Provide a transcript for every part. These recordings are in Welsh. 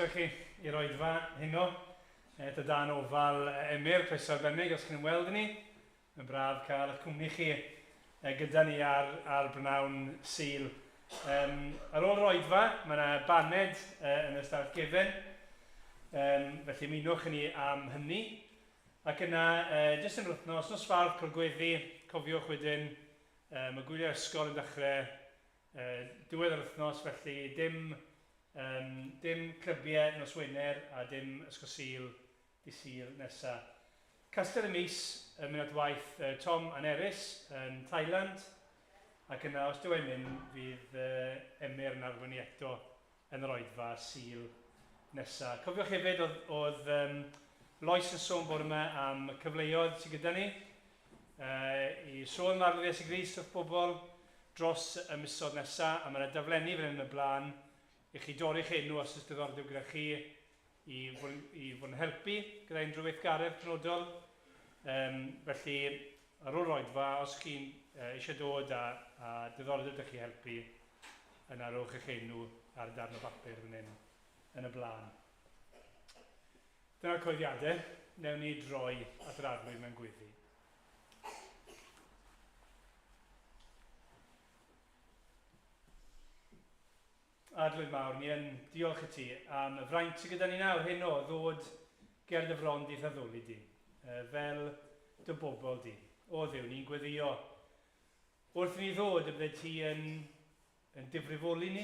Chi i'r Oedfa heno, dy dan ofal Emyr, croeso arbennig os chi'n weld ni. Yn braf cael eich cwmni chi gyda ni ar Brynawn Sul. Ar ôl yr Oedfa, mae yna baned yn y stafell gefen, felly ymunwch ni am hynny. Ac yna, jyst yn wythnos, nos Fawrth, Cwrgweddi, cofiwch wedyn, mae gwyliau ysgol yn dechrau diwedd yr wythnos, felly dim clybiau nos Wener a dim ysgol Sul di Sul nesaf. Castell y mis yn mynd at waith Tom a Nerys yn Thailand, ac yna os dyw e'n mynd fydd Emyr yn arwynnu eto yn yr Oedfa Sul nesaf. Cofiwch hefyd oedd Lois yn sôn bore yma am y cyfleoedd sydd gyda ni i sôn am arlwyddiaeth Iesu Grist wrth bobl dros y misoedd nesaf, a mae yna daflenni fan hyn y blaen i chi dorri'ch enw os ys diddordeb gyda chi i fod yn helpu gyda unrhyw weithgaredd penodol. Felly, ar ôl Oedfa, os chi'n eisiau dod a diddordeb ydych chi helpu, yna rowch eich enw ar darn o bapur fan hyn yn y blaen. Dyna'r coeddiadau, newn ni droi at yr arglwydd mewn gweddi. Arglwydd mawr, ni yn diolch i ti am y fraint sydd gyda ni nawr hyn o ddod ger dy fron di ddaddoli di, fel dy bobl di. O Dduw, ni'n gweddio. Wrth ni ddod, y bydde ti yn difrifoli ni,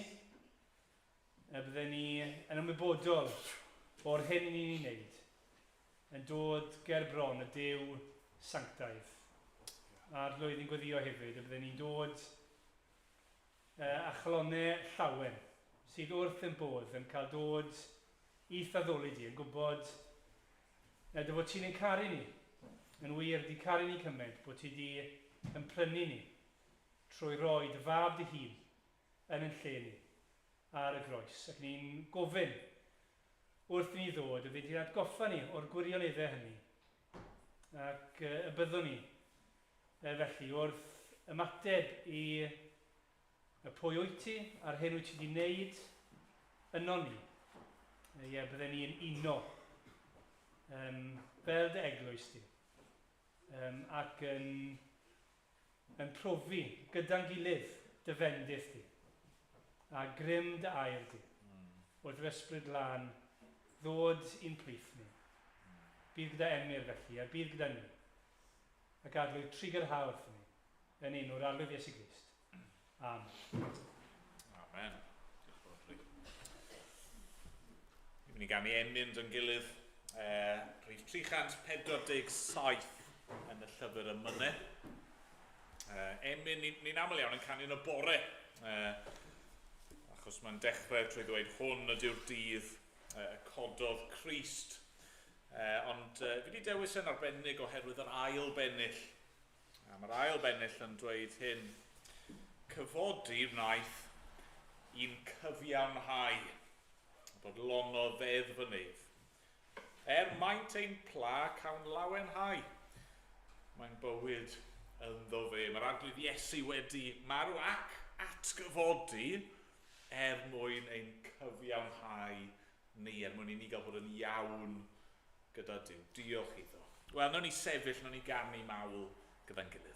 y bydde ni yn ymwybodol o'r hyn ni'n ei wneud, yn dod ger bron y Duw sanctaidd. Arglwydd ni'n gweddio hefyd, y bydde ni'n dod a chlonau llawen, sydd wrth yn bodd yn cael dod i ddaddoli di, yn gwybod dy fod ti'n ein caru ni, yn wir di caru ni cymaint, bod ti di yn prynu ni trwy roi dy fab dy hun yn lle ni ar y groes. Ac ni'n gofyn wrth ni ddod, y fydd ti'n atgoffa ni o'r gwirioneddau hynny. Ac y byddwn ni felly wrth ymateb i y pwy wyt ti, a'r hyn wyt ti wedi wneud yno ni. Bydden ni'n uno fel dy eglwys ti. Ac yn profi gyda'n gilydd dy fendith ti. A grym dy air ti. Wrth yr ysbryd lan ddod i'n plith ni. Bydd gyda Emyr felly, a bydd gyda ni. Ac arglwydd trigyrhaw wrth ni. Yn enw'r arglwydd Iesu Grist. Amen. Amen. Diolch yn fawr. Ni'n mynd i ganu emyn yn gilydd rhif 347 yn y llyfr y mynau. Emyn, ni'n aml iawn yn canu yn y bore. Achos mae'n dechrau trwy ddweud hwn ydyw'r dydd y cododd Crist. Ond fi wedi dewis yn arbennig oherwydd yr ail bennill. Mae'r ail bennill yn dweud hyn. Cyfodi wnaeth i'n cyfiawnhau bod long o ddeddfynydd. Maent ein pla cawn lawenhau. Mae'n bywyd ynddo fe. Mae'r arglwydd Iesu wedi marw ac atgyfodi mwyn ein cyfiawnhau ni, mwyn i ni gael bod yn iawn gyda Duw. Diolch iddo. Wel, nawn ni sefyll, nawn ni ganu mawl gyda'n gilydd.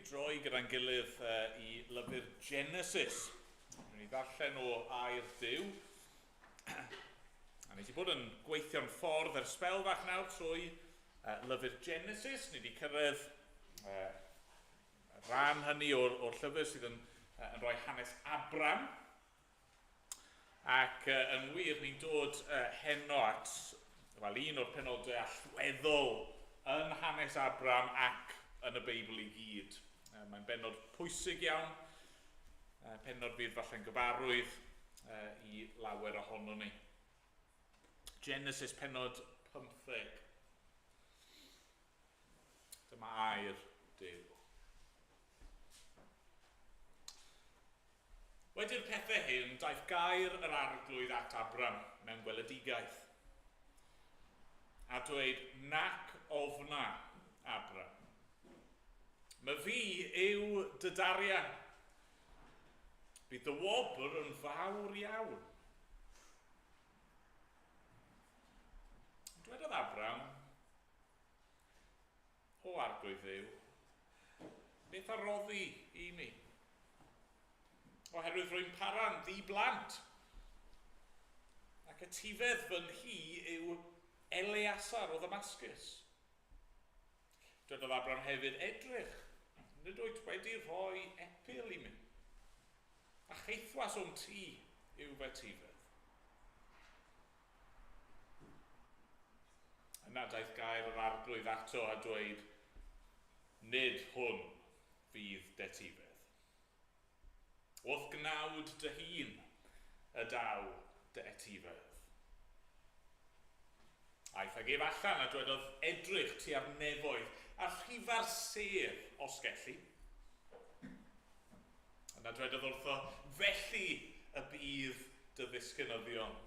droi gyda'n gilydd i lyfr Genesis. Rwy'n ni ddarllen o air Duw. A ni wedi bod yn gweithio'n ffordd ers spel fach nawr trwy lyfr Genesis. Ni wedi cyrraedd rhan hynny o'r llyfr sydd yn rhoi hanes Abram. Ac yn wir, ni'n dod heno at un o'r penodau allweddol yn hanes Abram ac yn y Beibl i gyd. Mae'n benod pwysig iawn, penod fydd falle'n gyfarwydd i lawer ohono ni. Genesis penod 15. Dyma air Duw. Wedi'r pethau hyn, daeth gair yr arglwydd at Abram mewn gweledigaeth. A dweud, nac ofna, Abram. Mae fi yw dy darian. Bydd dy wobr yn fawr iawn. Dwedodd Abram, o arglwydd Dduw, beth arroddi i mi? Oherwydd rwy'n para'n ddi-blant. Ac etifedd fy nhi yw Eleasar o Ddamascus. Dwedodd Abram hefyd, edrych, nid wyt wedi rhoi epil i mi. A cheithwas o'n ti yw fy etifedd. Yna daeth gair yr arglwydd ato a dweud, nid hwn fydd detifedd. Wrth gnawd dy hun y daw dy etifedd. Aeth ag ef allan a dwedodd edrych tua'r nefoedd a rhifar sef os gellu. Yna dwedodd wrtho, felly y bydd dy ddisgynyddion.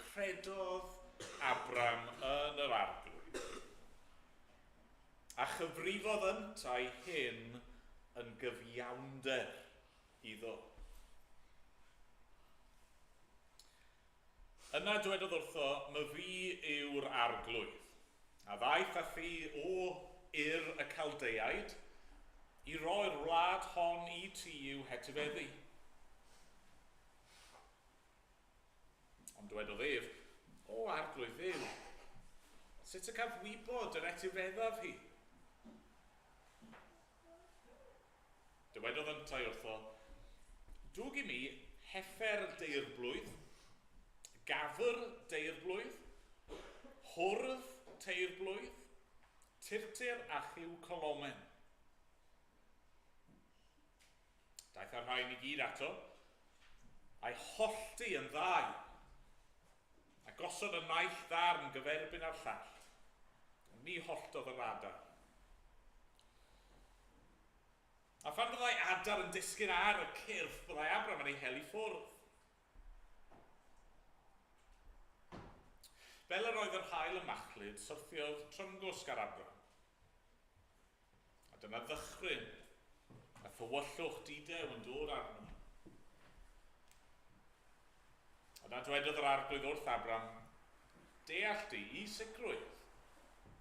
Credodd Abram yn yr arglwydd. A chyfrifodd ynt a'i hyn yn gyfiawnder iddo. Yna dwedodd wrtho, mae fi yw'r arglwydd. A ddaeth â thi o Ur y Caldeaid i roi'r wlad hon i ti i'w hetifeddu. Ond dwedodd ef, o arglwydd Dduw, sut y caf wybod yr etifeddaf hi? Dywedodd yntai wrtho, dwg i mi heffer deirblwydd, gafr deirblwydd, hwrdd teirblwydd, tirtir a chyw colomen. Daeth ar rhain i gyd ato, a'i hollti yn ddau, a gosod y naill ddarn gyferbyn ar llall, ni holltodd yr adar. A phan fyddai adar yn disgyn ar y cyrff, byddai Abram yn ei hel i ffwrdd. Fel yr oedd yr haul y machlud, syrthiodd trymgwsg ar Abram. A dyna ddychryn, a thywyllwch didew yn dod arno. A na dwedodd yr arglwydd wrth Abram, deall di i sicrwydd,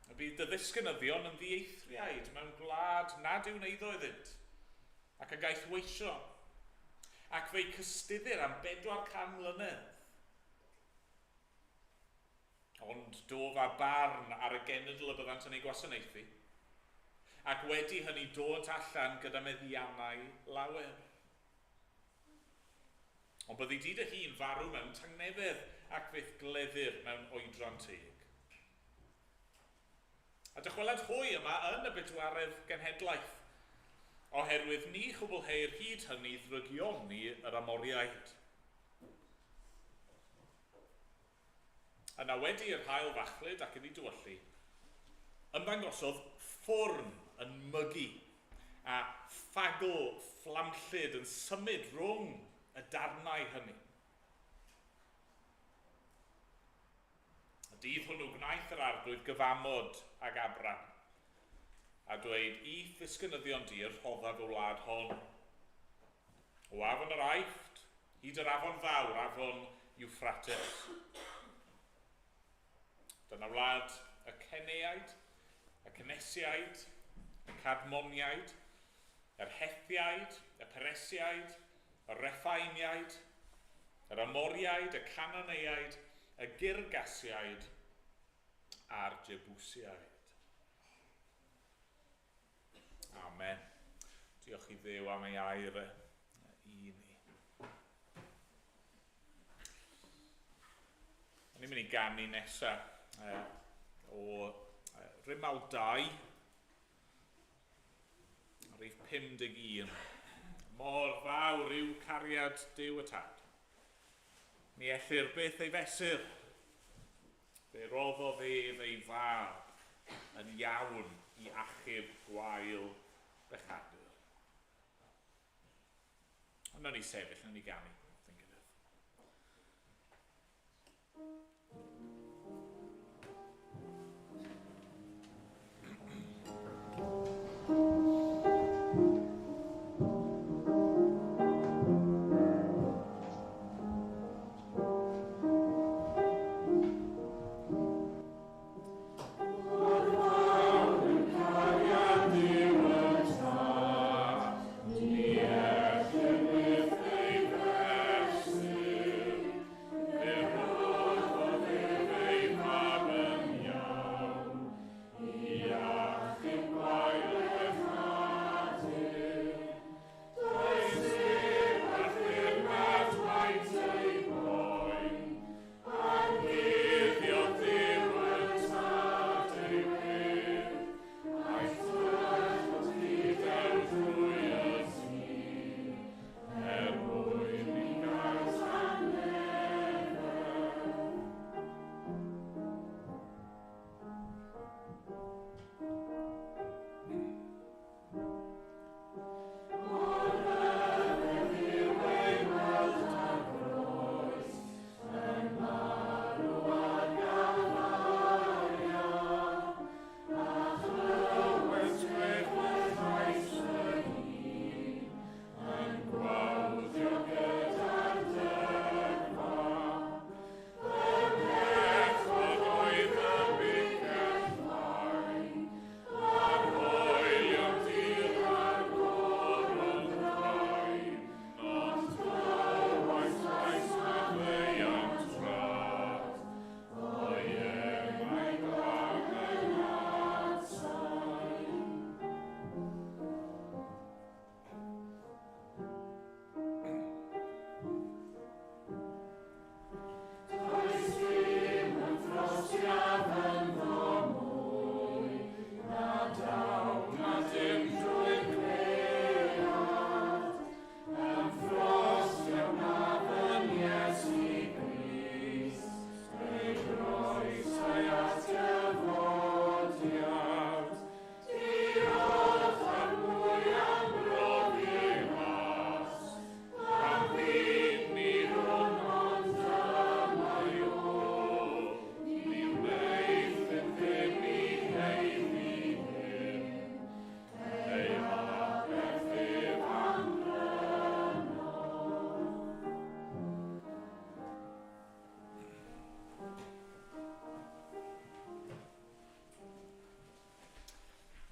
y bydd dy ddisgynyddion yn ddieithriaid mewn gwlad nad yw'n eiddo iddynt, ac y gaeth weisio, ac fe'i cystuddir am 400 mlynedd. Ond dof a barn ar y genedl y byddant yn ei gwasanaethu, ac wedi hynny dod allan gyda meddiannau lawer. Ond byddi dyd y hun farw mewn tangnefedd ac fydd gleddir mewn oedran teg. A dychweled hwy yma yn y bedwaredd genhedlaeth, oherwydd ni chwblheir hyd hynny ddrygion ni yr Amoriaid. Yna wedi i'r haul fachlyd ac iddi dywyllu, ymddangosodd ffwrn yn mygu a ffagl fflamllyd yn symud rhwng y darnau hynny. Y dydd hwnnw gwnaeth yr arglwydd gyfamod ag Abram, a dweud, i ddisgynyddion di yr rhoddaf y wlad hon. O afon yr Aifft, hyd yr afon fawr, afon Euphrate. Dyna wlad y Ceneaid, y Cynesiaid, y Cadmoniaid, yr Hethiaid, y Peresiaid, y Rephaimiaid, yr Amoriaid, y Cananeaid, y Girgasiaid a'r Jebusiaid. Amen. Diolch i Dduw am ei air i ni. Ni'n mynd i ganu nesaf o Rymal 2, rhif 51. Mor fawr yw cariad Duw y Tad. Ni ellir beth ei fesur. Fe roddodd ef ei fab yn iawn i achub gwael bechadur. Ond nawn ni sefyll, nawn ni ganu.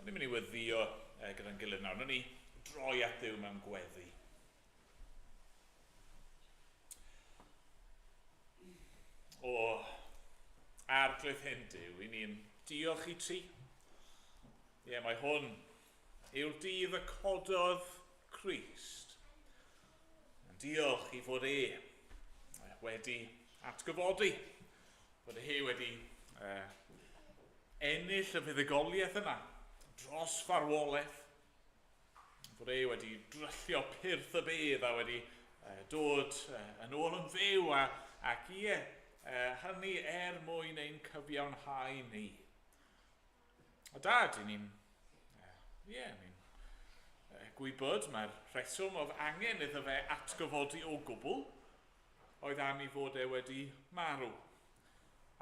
Ni'n mynd i weddio gyda'n gilydd nawr. Nawn ni droi at Dduw mewn gweddi. O arglwydd hyn Duw, i ni'n diolch i ti. Ie, mae hwn yw'r dydd y cododd Crist. Diolch i fod wedi atgyfodi, fod wedi ennill y fuddugoliaeth yna dros farwolaeth, fod wedi dryllio pyrth y bedd a wedi dod yn ôl yn fyw ac hynny mwyn ein cyfiawnhau ni. A dad, ni'n gwybod mae'r rheswm oedd angen iddo fe atgyfodi o gwbl oedd am ei fod wedi marw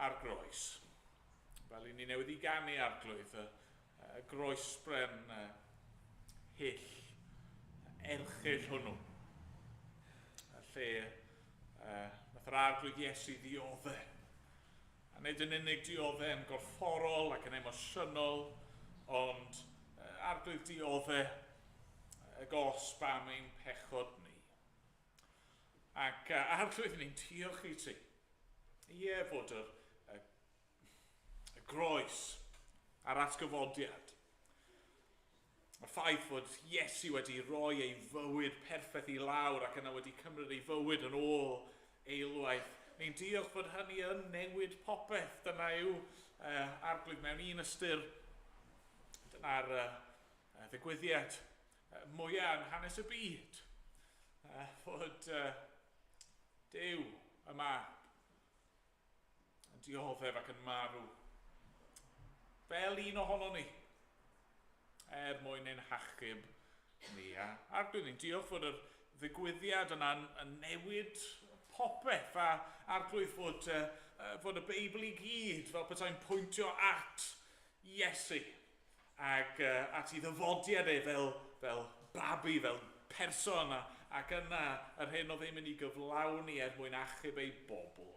ar groes. Fel i ni newydd i ganu arglwydd y groesbren hyll, erchyll hwnnw. Lle nath yr arglwydd Iesu ddioddau A nid yn unig dioddau yn gorfforol ac yn emosiynol, ond arglwydd dioddau y gosb am ein pechod ni. Ac arglwydd ni'n diolch i ti. Ie fod y groes a'r atgyfodiad. Y ffaith fod Iesu wedi rhoi ei fywyd perffaith i lawr ac yna wedi cymryd ei fywyd yn ôl eilwaith. Ni'n diolch fod hynny yn newid popeth. Dyna yw arglwydd mewn un ystyr. Dyna'r ddigwyddiad mwyaf yn hanes y byd. Fod Duw yma yn dioddef ac yn marw. Fel un ohono ni. Mwyn ein hachub ni. Arglwydd ni'n diolch fod y ddigwyddiad yna'n newid popeth a arglwydd fod y Beibl i gyd fel petai'n pwyntio at Iesu ac at ei ddyfodiad fel babi, fel person ac yna yr hyn o ddim yn ei gyflawni mwyn achub ei bobl.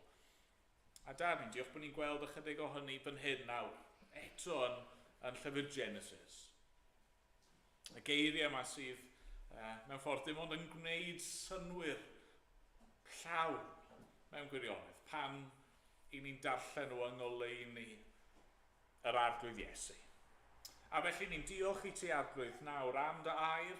A da, ni'n diolch bod ni'n gweld ychydig o hynny fan hyn nawr, eto yn llyfr Genesis. Y geiriau yma sydd mewn ffordd dim ond yn gwneud synwyr llawn mewn gwirionedd pan i ni'n darllen nhw yng ngoleuni yr arglwydd Iesu. A felly ni'n diolch i ti arglwydd nawr am dy air.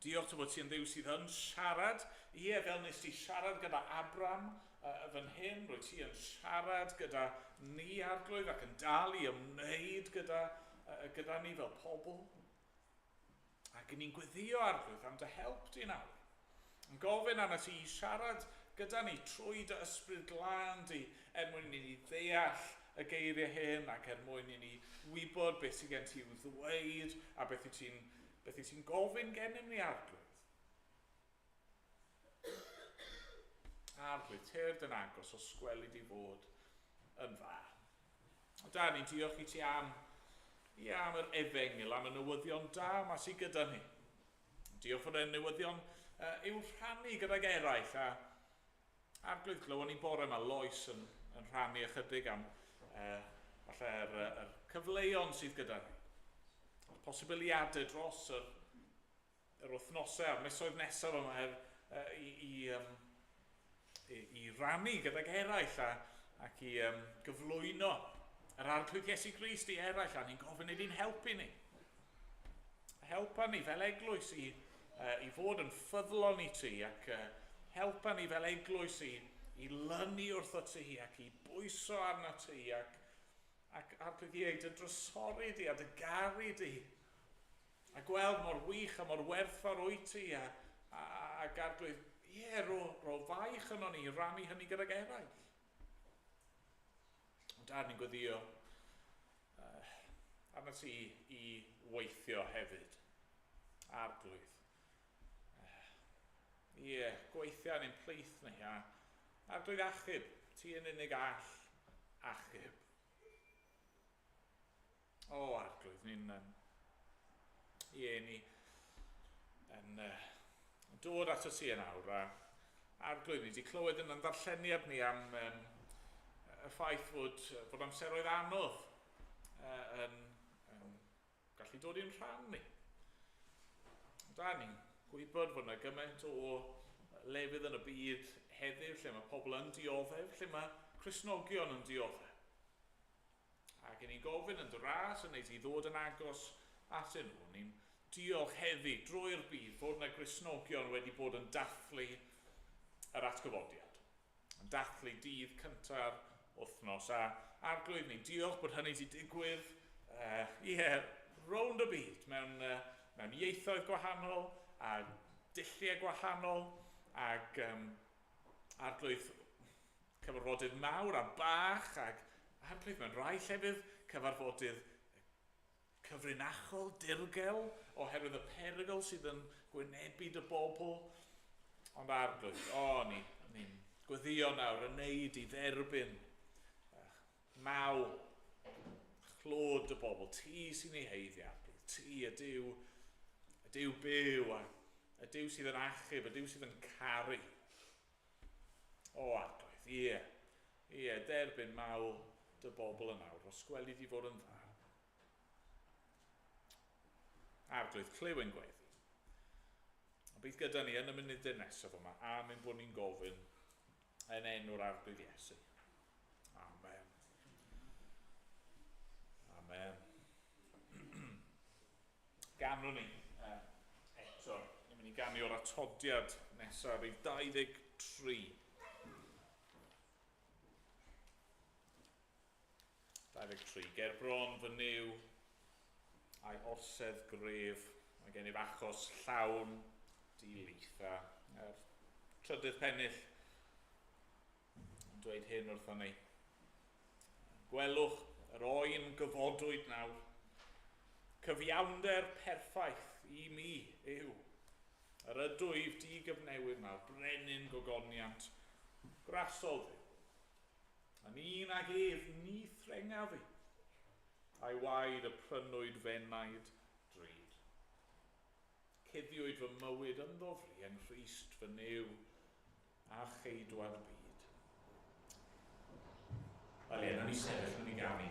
Diolch ti bod ti'n Dduw sydd yn siarad. Ie, fel nes ti siarad gyda Abram fan hyn, rwy ti yn siarad gyda ni arglwydd ac yn dal i ymwneud gyda ni fel pobl. Ac ni'n gweddio arglwydd am dy help di nawr. Yn gofyn arna ti i siarad gyda ni trwy dy ysbryd glân di mwyn i ni ddeall y geiriau hyn ac mwyn i ni wybod beth sydd gen ti i'w ddweud a beth i ti'n gofyn gennym ni arglwydd. Arglwydd, tyrd yn agos o sgweli di fod yn dda. Da, ni'n diolch i ti am yr efengil, am y newyddion da yma sydd gyda ni. Diolch fod y newyddion i'w rhannu gyda'r eraill. Arglwydd glywon ni bore yma Lois yn rhannu ychydig am yr cyfleon sydd gyda ni. Y posibiliadau dros yr wythnosau a'r misoedd nesaf yma i rannu gyda'r eraill ac i gyflwyno yr arglwydd Iesu Grist i eraill, a ni'n gofyn iddi'n helpu ni. Helpa ni fel eglwys i fod yn ffyddlon i ti ac helpa ni fel eglwys i lynu wrtho ti ac i bwyso arna ti ac arglwydd i dy drysori di a dy garu di a gweld mor wych a mor werthfawr wyt ti ac arglwydd ro faich yno ni rannu hynny gyda'r eraill. Dad, ni'n gweddio arna ti i weithio hefyd. Arglwydd. Gweithio yn ein plith ni. Arglwydd achub. Ti yn unig all achub. Arglwydd, ni'n dod ato ti yn awr. Arglwydd, ni wedi clywed yn ddarlleniad ni am y ffaith fod amseroedd anodd yn gallu dod i'n rhan ni. Da ni'n gwybod fod yna gymaint o lefydd yn y byd heddiw lle mae pobl yn dioddef, lle mae Cristnogion yn dioddef. Ac ni'n gofyn yn dras yn neud i ddod yn agos atyn nhw. Ni'n diolch heddi drwy'r byd fod yna Cristnogion wedi bod yn dathlu yr atgyfodiad. Yn dathlu dydd cyntaf wythnos a arglwydd ni'n diolch bod hynny wedi digwydd rownd y byd mewn ieithoedd gwahanol a dulliau gwahanol ac arglwydd cyfarfodydd mawr a bach ac arglwydd mewn rai llefydd cyfarfodydd cyfrinachol, dirgel oherwydd y perygl sydd yn gwynebu dy bobl. Ond arglwydd, ni'n gweddio nawr yn neud i dderbyn maw chlod y bobl, ti sy'n ei heiddi arglwydd, ti y Duw byw a y Duw sydd yn achub, y Duw sydd yn caru. Arglwydd, derbyn mawl y bobl yn awr, os gweli di fod yn dda. Arglwydd clyw yn gweddi. A bydd gyda ni yn y munudau nesaf yma, a mynd bod ni'n gofyn yn enw'r arglwydd Iesu. Amen. Amen. Ganwn ni eto, ni'n mynd i ganu o'r atodiad nesaf, rhif 23. 23. Ger bron fy niw a'i orsedd gref, mae gen i achos llawn dilitha. Trydydd pennill yn dweud hyn wrthon ni. Gwelwch yr oen gyfodwyd nawr. Cyfiawnder perffaith i mi yw yr ydwyf di-gyfnewid nawr, brenin gogoniant, grasodd yw. Yn un ag ef ni threnga fi, a'i waed y prynwyd fenaid drud. Cuddiwyd fy mywyd yn ddofri yn Christ fy niw a cheidwad byd. Wel ie, na ni sefyll yn ei ganu.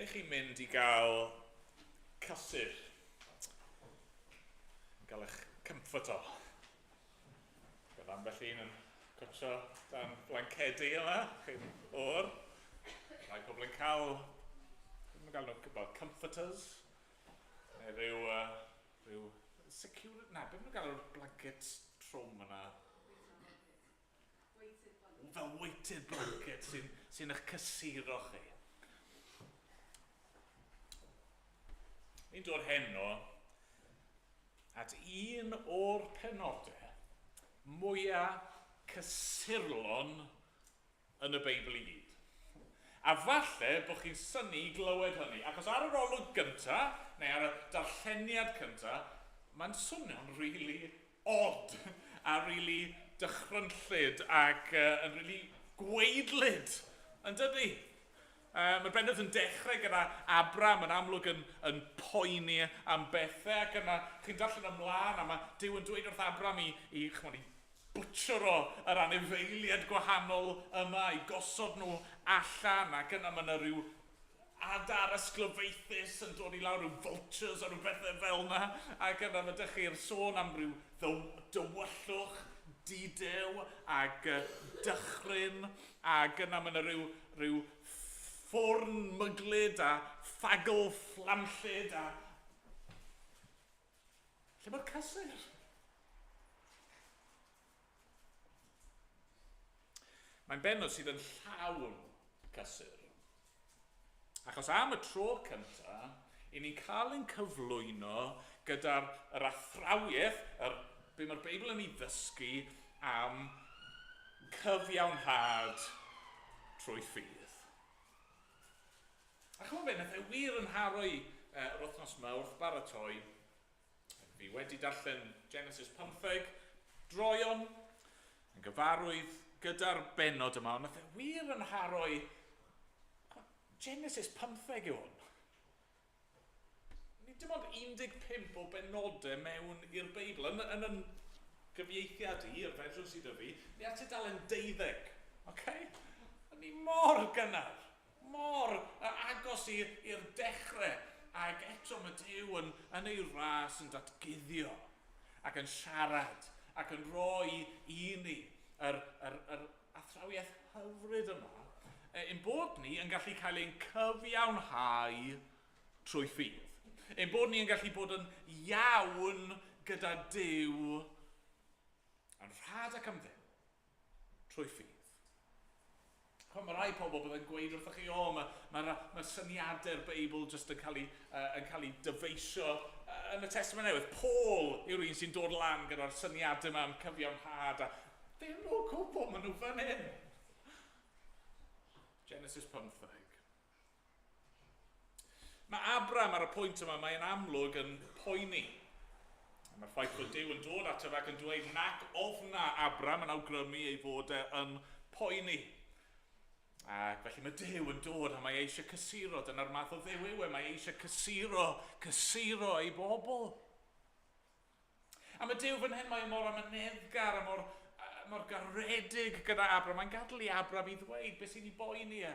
Ble chi'n mynd i gael cysur? Gael eich comforto. Bydd ambell un yn cwtio dan blancedi yma, chi'n o'r. Rai pobl yn cael, nhw'n cael nhw comforters, neu rhyw secure, na, beth nhw'n cael o'r blankets trwm yna? Fel weighted blanket sy'n eich cysuro chi. Ni'n dod heno at un o'r penodau mwyaf cysurlon yn y Beibl i gyd. A falle bod chi'n synnu i glywed hynny, achos ar yr olwg gyntaf, neu ar y darlleniad cyntaf, mae'n swnio'n really odd a really dychrynllyd ac yn rili gweidlyd, yn dydi? Mae'r benod yn dechrau gyda Abram yn amlwg yn poeni am bethau, ac yna chi'n darllen ymlaen, a mae Duw yn dweud wrth Abram i bwtshro yr anifeiliaid gwahanol yma, i gosod nhw allan, ac yna mae yna rhyw adar ysglyfaethus yn dod i lawr, rhyw vultures a rhyw bethau fel yna, ac yna mae dych chi'r sôn am rhyw dywyllwch, didew ac dychryn, ac yna mae yna rhyw ffwrn myglyd a ffagl fflamllyd a... Lle mae'r cysur? Mae'n benod sydd yn llawn cysur. Achos am y tro cyntaf, i ni'n cael ein cyflwyno gyda'r athrawiaeth, be mae'r Beibl yn ei ddysgu am cyfiawnhad trwy ffydd. A chymod be, nath e wir yn haroi yr wythnos yma wrth baratoi. Fi wedi darllen Genesis 15, droion, yn gyfarwydd gyda'r benod yma, ond nath e wir yn haroi Genesis 15 yw hwn. Ni dim ond 15 o benodau mewn i'r Beibl. Yn yn gyfieithiad i'r fersiwn sydd y fi, ni at dalen 12. Okay? Ni mor gynnar, mor agos i'r dechrau, ac eto mae Duw yn ei ras yn datguddio, ac yn siarad, ac yn rhoi i ni yr athrawiaeth hyfryd yma, ein bod ni yn gallu cael ein cyfiawnhau trwy ffydd. Ein bod ni yn gallu bod yn iawn gyda Duw yn rhad ac am ddim trwy ffydd. Mae rai pobl bydd yn gweud wrthych chi, mae syniadau'r Beibl jyst yn cael ei dyfeisio yn y Testament Newydd. Paul yw'r un sy'n dod lan gyda'r syniadau yma am cyfiawnhad, a ddim o gwbl, maen nhw fan hyn. Genesis 15. Mae Abram ar y pwynt yma, mae'n amlwg yn poeni. Mae'r ffaith bod Duw yn dod ato fe ac yn dweud nac ofna Abram yn awgrymu ei fod yn poeni. Ac felly mae Duw yn dod a mae eisiau cysuro. Dyna'r math o Dduw yw, mae eisiau cysuro ei bobl. A mae Duw fan hyn, mae mor amyneddgar a mor garedig gyda Abram. Mae'n gadael i Abram i ddweud beth sy'n ei boeni e.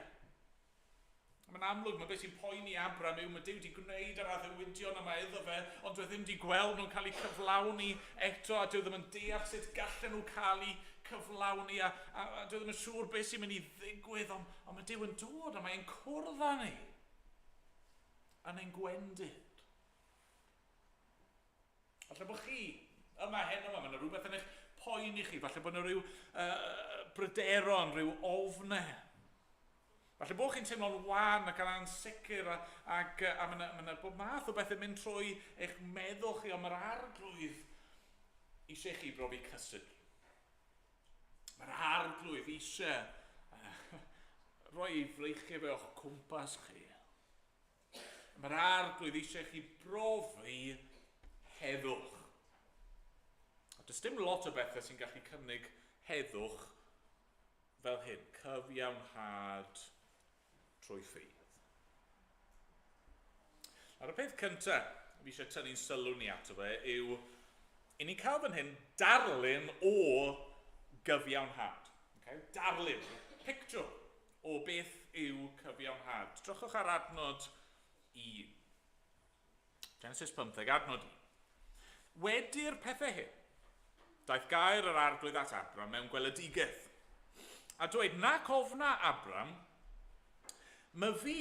Mae'n amlwg, mae beth sy'n poeni Abram yw mae Duw wedi gwneud yr addewidion yma iddo fe, ond dwi ddim wedi gweld nhw'n cael eu cyflawni eto, a dwi ddim yn deall sut gallen nhw cael eu cyflawni, a dwi ddim yn siŵr beth sy'n mynd i ddigwydd, ond mae Duw yn dod a mae'n cwrdd â ni yn ein gwendid. Falle bod chi yma heno yma, mae yna rhywbeth yn eich poeni chi, falle bod yna rhyw bryderon, rhyw ofnau. Falle bod chi'n teimlo'n wan ac yn ansicr, ac mae yna bob math o bethau mynd trwy eich meddwl chi, ond mae'r arglwydd eisiau chi brofi cysur. Mae'r arglwydd eisiau rhoi ei freichio fe o'ch cwmpas chi. Mae'r arglwydd eisiau chi brofi heddwch. Does dim lot o bethau sy'n gallu cynnig heddwch fel hyn, cyfiawnhad trwy ffydd. A'r peth cyntaf fi eisiau tynnu'n sylw ni ato fe yw i ni cael fan hyn darlun o gyfiawnhad. Okay? Darlun, picture o beth yw cyfiawnhad. Drychwch ar adnod 1. Genesis 15, adnod 1. Wedi'r pethau hyn, daeth gair yr arglwydd at Abram mewn gweledigaeth. A dweud, nac ofna Abram, mae fi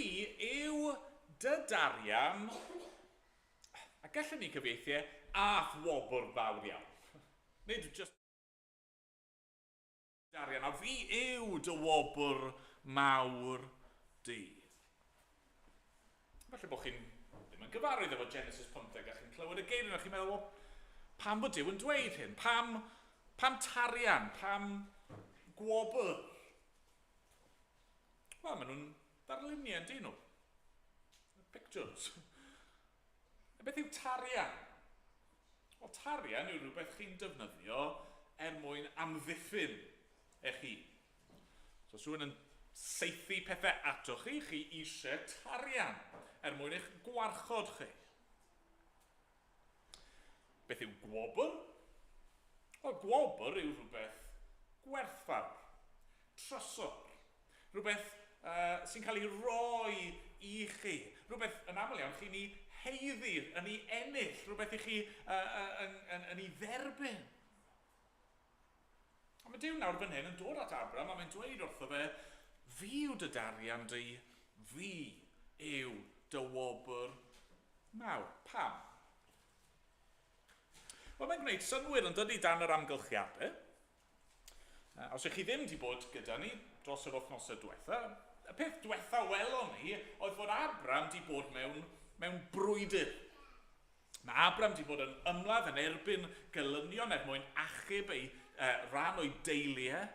yw dy darian, a gallwn ni cyfieithu, ath wobr fawr iawn. Nid just darian, a fi yw dy wobr mawr di. Falle bod chi'n ddim yn gyfarwydd efo Genesis 15, a chi'n clywed y geiriau, a chi'n meddwl, pam bod Duw yn dweud hyn? Pam tarian? Pam gwobr? Wel, maen nhw'n darluniau yn dyn nhw. Pictures. Beth yw tarian? Wel, tarian yw rhywbeth chi'n defnyddio mwyn amddiffyn eich chi. So, os rhywun yn seithi pethau ato chi, chi eisiau tarian mwyn eich gwarchod chi. Beth yw gwobr? Wel, gwobr yw rhywbeth gwerthfawr, trysor, rhywbeth sy'n cael ei roi i chi, rhywbeth yn aml iawn chi'n ei heiddi, yn ei ennill, rhywbeth i chi yn ei dderbyn. A mae Duw nawr fan hyn yn dod at Abram a mae'n dweud wrtho fe, fi yw dy darian di, fi yw dy wobr mawr. Pam? Wel, mae'n gwneud synwyr yn dydy dan yr amgylchiadau. Os ych chi ddim wedi bod gyda ni dros yr wythnosau diwetha, y peth diwetha welon ni oedd fod Abram wedi bod mewn brwydr. Mae Abram wedi bod yn ymladd yn erbyn gelynion mwyn achub ei rhan o'i deiliau.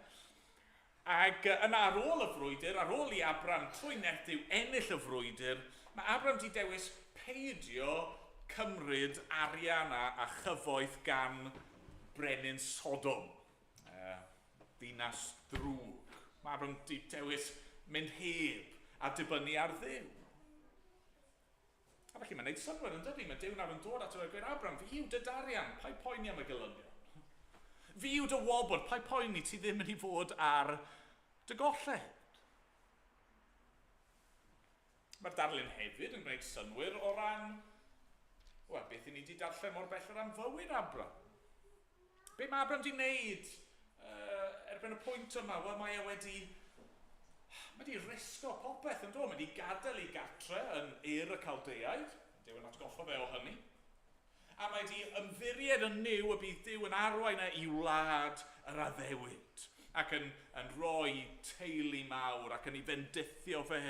Ac yn ar ôl y frwydr, ar ôl i Abram trwy nethiw ennill y frwydr, mae Abram wedi dewis peidio cymryd arian a chyfoeth gan brenin Sodom. Ddinas drwg. Mae Abram wedi dewis mynd heb a dibynnu ar Dduw. A felly mae'n gwneud synwyr yn dydy. Mae Duw nawr yn dod ato fe a gweud, Abram, fi yw dy darian, pa'i poeni am y gelynion. Fi yw dy wobr, pa'i poeni ti ddim yn ei fod ar dy golled. Mae'r darlun hefyd yn gwneud synwyr o ran, beth i ni wedi darllen mor bell o ran fywyd Abram. Be mae Abram wedi wneud erbyn y pwynt yma? Wel, mae wedi risgo popeth yn dod. Mae wedi gadael ei gartre yn y Caldeaid. Duw yn atgoffa fe o hynny. A mae wedi ymddiried yn niw y bydd Duw yn arwain i wlad yr addewid. Ac yn rhoi teulu mawr ac yn ei bendithio fe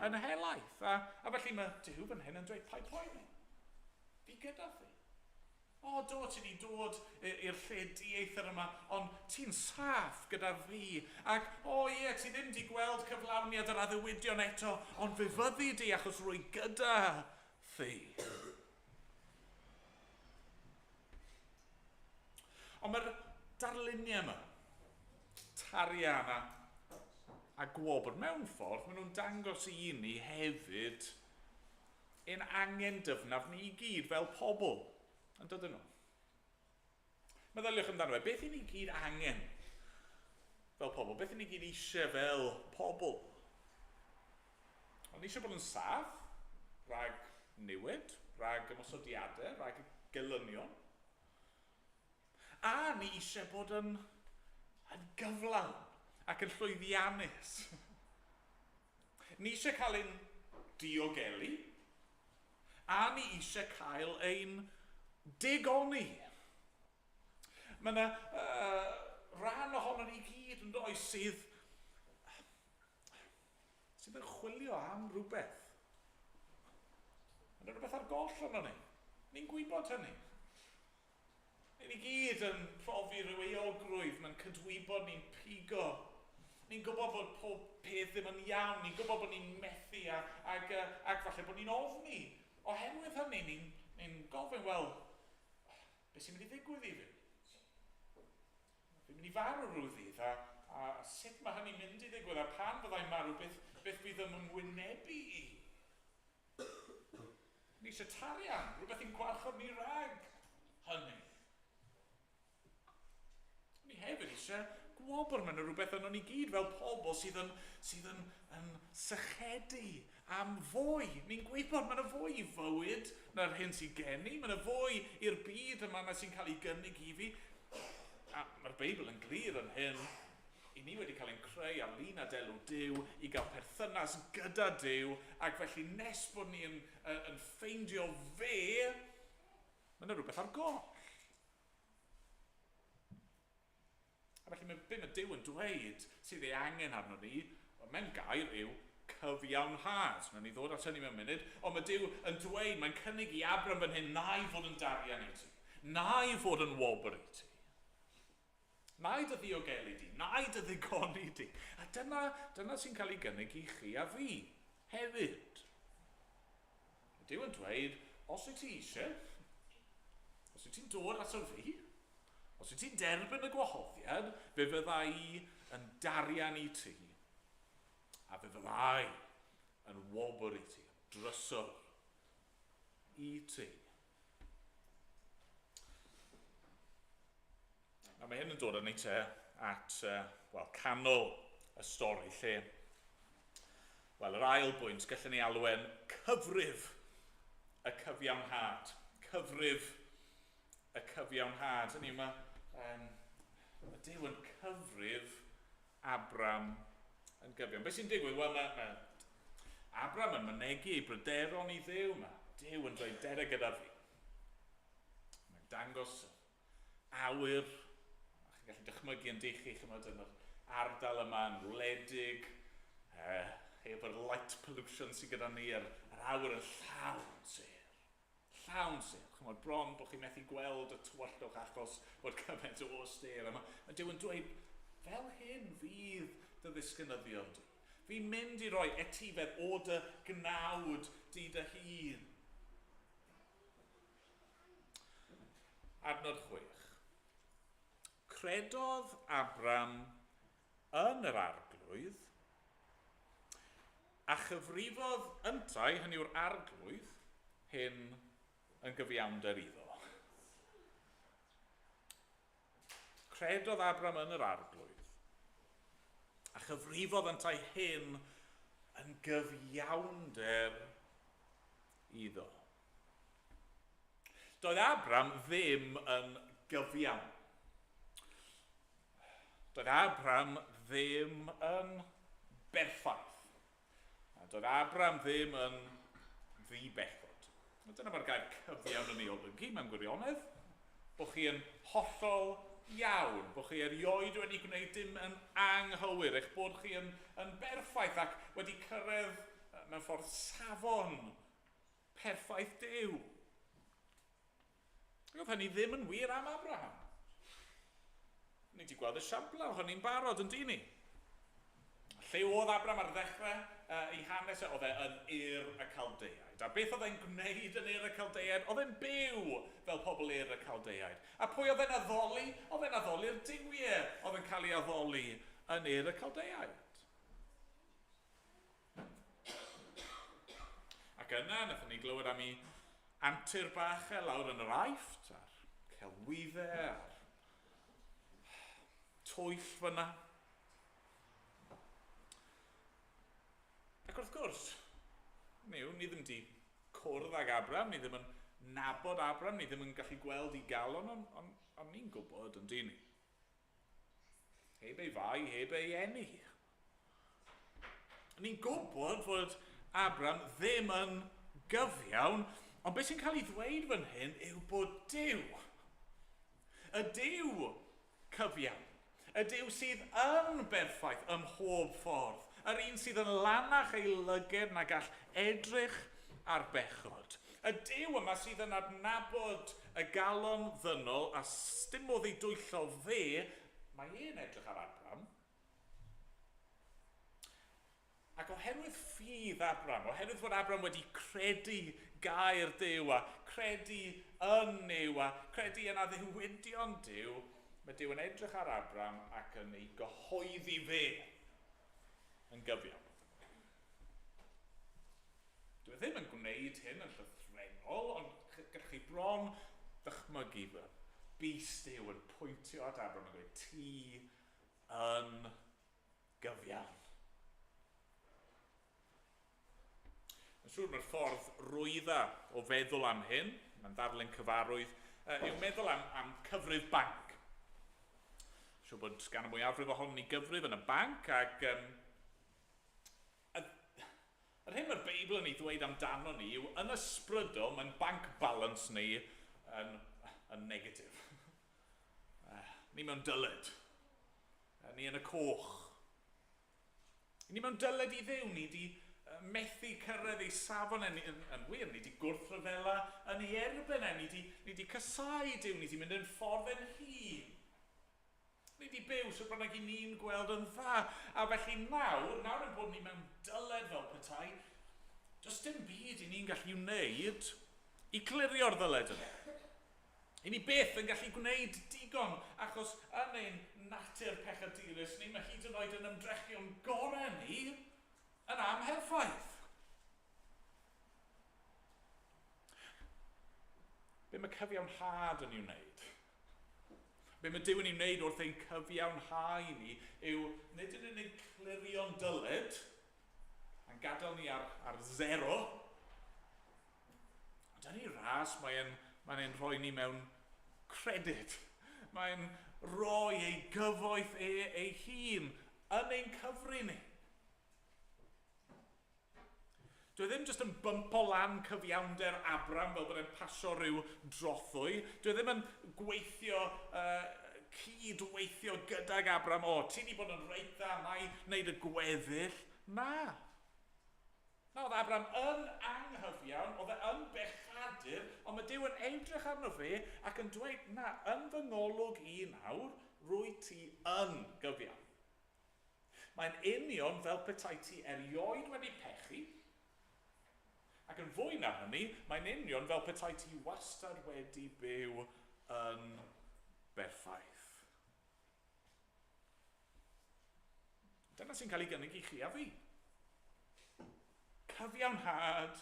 yn helaeth. A felly mae Duw fan hyn yn dweud, pa'i poeni. Fi gyda fi. Do, ti wedi dod i'r lle dieithr yma, ond ti'n saff gyda fi. Ac, ti ddim wedi gweld cyflawniad yr addewidion eto, ond fe fyddi di achos rwy gyda thi. Ond mae'r darluniau yma, tarian a gwobr, mewn ffordd, maen nhw'n dangos i ni hefyd ein angen dyfnaf ni i gyd fel pobl. Yn dod nhw. Meddyliwch amdano fe, beth i ni gyd angen fel pobl? Beth i ni gyd eisiau fel pobl? Ni eisiau bod yn saff, rhag niwed, rhag ymosodiadau, rhag gelynion. A ni eisiau bod yn gyflawn ac yn llwyddiannus. Ni eisiau cael ein diogelu, a ni eisiau cael ein digoni. Mae yna rhan ohono ni gyd yn does sydd yn chwilio am rhywbeth. Mae yna rhywbeth ar goll ono ni. Ni'n gwybod hynny. Ni gyd yn profi rhyw eogrwydd, mae'n cydwybod ni'n pigo. Ni'n gwybod bod pob peth ddim yn iawn, ni'n gwybod bod ni'n methu ac falle bod ni'n ofni. Oherwydd hynny, ni'n gofyn, wel, beth sy'n mynd i ddigwydd i fi? Fi'n mynd i farw rhyw ddydd, a sut mae hynny'n mynd i ddigwydd, a pan fyddai'n marw, beth fydd yn wynebu i? Ni eisiau tarian, rhywbeth i'n gwarchod ni rag hynny. Ni hefyd eisiau gwobr, mae'n rhywbeth yno ni gyd fel pobl sydd yn sychedu am fwy. Ni'n gwybod mae'n y fwy i fywyd na'r hyn sy'n geni, mae'n y fwy i'r byd yma sy'n cael ei gynnig i fi. A mae'r Beibl yn glir yn hyn, i ni wedi cael ein creu ar lun a delw Duw, i gael perthynas gyda Duw, ac felly nes bod ni yn ffeindio fe, mae'n rhywbeth ar goll. A felly be mae Duw yn dweud sydd ei angen arno ni, mewn gair yw cyfiawnhad. Nawn ni ddod at hynny mewn munud, ond mae Duw yn dweud, mae'n cynnig i Abram fan hyn, na i fod yn darian i ti, na i fod yn wobr i ti. Na i dy ddiogelu di, na i dy ddigoni di. A dyna sy'n cael ei gynnig i chi a fi hefyd. Mae Duw yn dweud, os wyt ti eisiau, os wyt ti'n dod ato fi, Os wyt ti'n derbyn y gwahoddiad, fe fydda i yn darian i ti, a fe fydda i yn wobr i ti, drysor i ti. A mae hyn yn dod yn ei te at canol y stori lle, yr ail bwynt, gallwn ni alwen cyfrif y cyfiawnhad. Cyfrif y cyfiawnhad. Hynny mae Duw yn cyfrif Abram yn gyfiawn. Beth sy'n digwydd? Wel, mae Abram yn mynegu ei bryderon i Dduw. Mae Duw yn dweud dere gyda fi. Mae'n dangos awyr. Chi'n gallu dychmygu yn dichi chymod yn yr ardal yma yn wledig. Heb yr light pollution sydd gyda ni, yr awyr yn llawn sêr. Llawn sêr. Chymod, bron bod chi'n methu gweld y tywyllwch achos bod cymaint o oster. Mae Duw yn dweud, fel hyn fydd dy ddisgynyddion di. Fi'n mynd i roi etifedd o dy gnawd di dy hun. Adnod 6. Credodd Abram yn yr arglwydd, a chyfrifodd yntai, hynny yw'r arglwydd, hyn yn gyfiawnder iddo. Credodd Abram yn yr arglwydd, a chyfrifodd yntai hyn yn gyfiawnder iddo. Doedd Abram ddim yn gyfiawn. Doedd Abram ddim yn berffaith. Doedd Abram ddim yn ddibechod. Dyna mae'r gair cyfiawn yn ei olygu mewn gwirionedd. Bod chi yn hollol iawn, bod chi erioed wedi gwneud dim yn anghywir, eich bod chi yn berffaith ac wedi cyrraedd mewn ffordd safon perffaith Duw. Ac oedd hynny ddim yn wir am Abraham. Ni wedi gweld esiampl o hynny'n barod yn dyn ni. Lle oedd Abram ar ddechrau ei hanes oedd yn Ur y Caldeiaid. A beth oedd e'n gwneud yn Ur y Caldeiaid? Oedd e'n byw fel pobl Ur y Caldeiaid. A pwy oedd e'n addoli? Oedd e'n addoli'r diwiau oedd yn cael ei addoli yn Ur y Caldeiaid. Ac yna, nathon ni glywed am ei antur bach lawr yn yr Aifft, a'r celwyddau, a'r twyll fyna. Ac wrth gwrs, ni ddim wedi cwrdd ag Abram, ni ddim yn nabod Abram, ni ddim yn gallu gweld ei galon, ond ni'n gwybod yn dyn ni. Heb ei fai, heb ei eni. Ni'n gwybod fod Abram ddim yn gyfiawn, ond beth sy'n cael ei ddweud fan hyn yw bod Duw, y Duw cyfiawn, y Duw sydd yn berffaith ym mhob ffordd, yr un sydd yn lanach ei lyged na gall edrych ar bechod. Y Duw yma sydd yn adnabod y galon ddynol a dim modd ei dwyllo fe, mae e'n edrych ar Abram. Ac oherwydd ffydd Abram, oherwydd fod Abram wedi credu gair Duw a credu yn Duw a credu yn addewidion Duw, mae Duw yn edrych ar Abram ac yn ei gyhoeddi fe yn gyfiawn. Dwi ddim yn gwneud hyn yn llythrenol, ond gallwch chi bron ddychmygu fy bys Duw yn pwyntio at Abram yn gweud, ti yn gyfiawn. Yn siŵr mae'r ffordd rwydda o feddwl am hyn, mae'n ddarlun cyfarwydd, yw meddwl am cyfrif banc. Siŵr bod gan y mwyafrif ohonyn ni gyfrif yn y banc, ac yr hyn mae'r Beibl yn ei ddweud amdano ni yw yn ysbrydol mae'n bank balance ni yn negatif. Ni mewn dyled. Ni yn y coch. Ni mewn dyled i Dduw, ni di methu cyrraedd ei safon yn wir, ni di gwrthryfela yn ei erbyn ni di casau Duw, ni di mynd yn ffordd yn hun. Ni di byw sy'n bynnag i ni'n gweld yn dda. A felly nawr yn bod ni mewn dyled fel petai, does dim byd i ni'n gallu wneud i clirio'r ddyled yna. I ni byth yn gallu gwneud digon, achos yn ein natur pechadurus ni, mae hyd yn oed yn ymdrechion gorau ni yn amherffaith. Be mae cyfiawnhad yn ei wneud? Be mae Duw yn ei wneud wrth ein cyfiawnhau ni yw nid yn unig clirio'n dyled, a'n gadael ni ar zero, ond yn ei ras mae'n rhoi ni mewn credyd. Mae'n rhoi ei gyfoeth ei hun yn ein cyfri ni. Dwi ddim jyst yn bympo lan cyfiawnder Abram fel bod e'n pasio rhyw drothwy. Dwi ddim yn gweithio, cydweithio gydag Abram, ti di bod yn reit dda, na i wneud y gweddill. Na. Na, oedd Abram yn anghyfiawn, oedd e yn bechadur, ond mae Duw yn edrych arno fe ac yn dweud, na, yn fy ngolwg i nawr, rwy ti yn gyfiawn. Mae'n union fel petai ti erioed wedi pechu, ac yn fwy na hynny, mae'n union fel petai ti wastad wedi byw yn berffaith. Dyna sy'n cael ei gynnig i chi a fi. Cyfiawnhad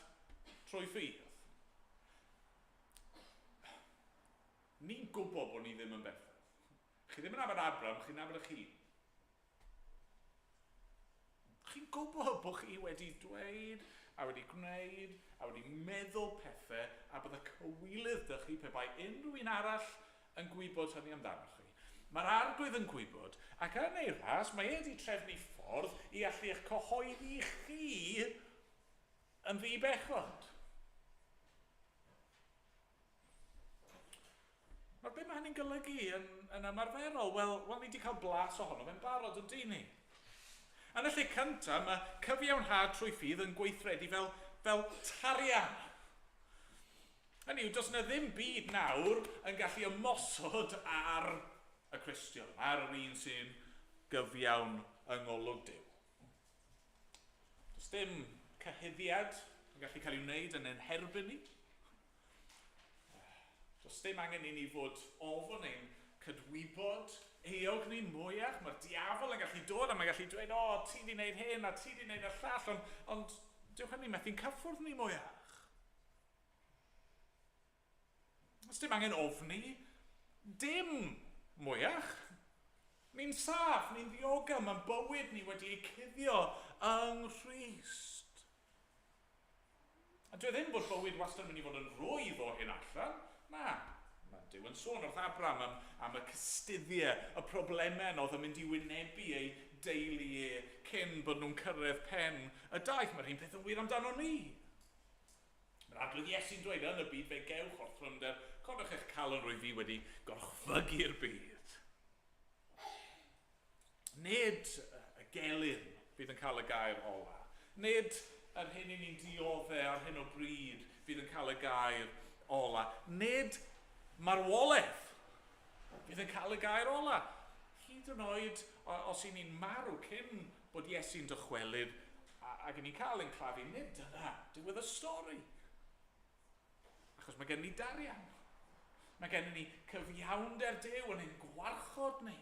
trwy ffydd. Ni'n gwybod bod ni ddim yn berffaith. Chi ddim yn nabod Abram, chi'n nabod eich hun. Chi'n gwybod bod chi wedi dweud, a wedi gwneud, a wedi meddwl pethau, a bydd y cywilydd dych chi pe bai unrhyw un arall yn gwybod hynny amdano chi. Mae'r arglwydd yn gwybod, ac yn ei ras, mae wedi trefnu ffordd i allu eich cyhoeddi chi yn ddibechod. Nawr, be mae hynny'n golygu yn ymarferol? Wel, ni wedi cael blas ohono fe'n barod yn dyn ni. Yn y lle cyntaf, mae cyfiawnhad trwy ffydd yn gweithredu fel tarian. Hynny yw, does yna ddim byd nawr yn gallu ymosod ar y Cristion, ar yr un sy'n gyfiawn yng ngolwg Duw. Does dim cyhuddiad yn gallu cael ei wneud yn ein herbyn ni. Does dim angen i ni fod ofn ein cydwybod eog ni'n mwyach. Mae'r diafol yn gallu dod a mae'n gallu dweud, ti di wneud hyn a ti di wneud y llall, ond dyw hynny methu'n cyffwrdd ni mwyach. Does dim angen ofni, dim mwyach. Ni'n saff, ni'n ddiogel, mae'n bywyd ni wedi ei cuddio yng Nghrist. A dwi ddim bod bywyd wastad yn mynd i fod yn rwydd o hyn allan. Na, mae Duw yn sôn wrth Abram am y cystuddiau, y problemau oedd yn mynd i wynebu ei deulu cyn bod nhw'n cyrraedd pen y daith. Mae'r un peth yn wir amdano ni. Mae'r arglwydd Iesu'n dweud yn y byd fe gewch o'r thrymder, codwch eich calon rwy fi wedi gorchfygu'r byd. Nid y gelyn bydd yn cael y gair ola. Nid yr hyn i ni'n dioddau ar hyn o bryd bydd yn cael y gair ola. Nid marwolaeth bydd yn cael y gair ola. Hyd yn oed os i ni'n marw cyn bod Iesu'n dychwelyd ac yn ni'n cael ein claddu, nid dyna diwedd y stori. Achos mae gen ni darian. Mae gen ni cyfiawnder Duw yn ein gwarchod ni.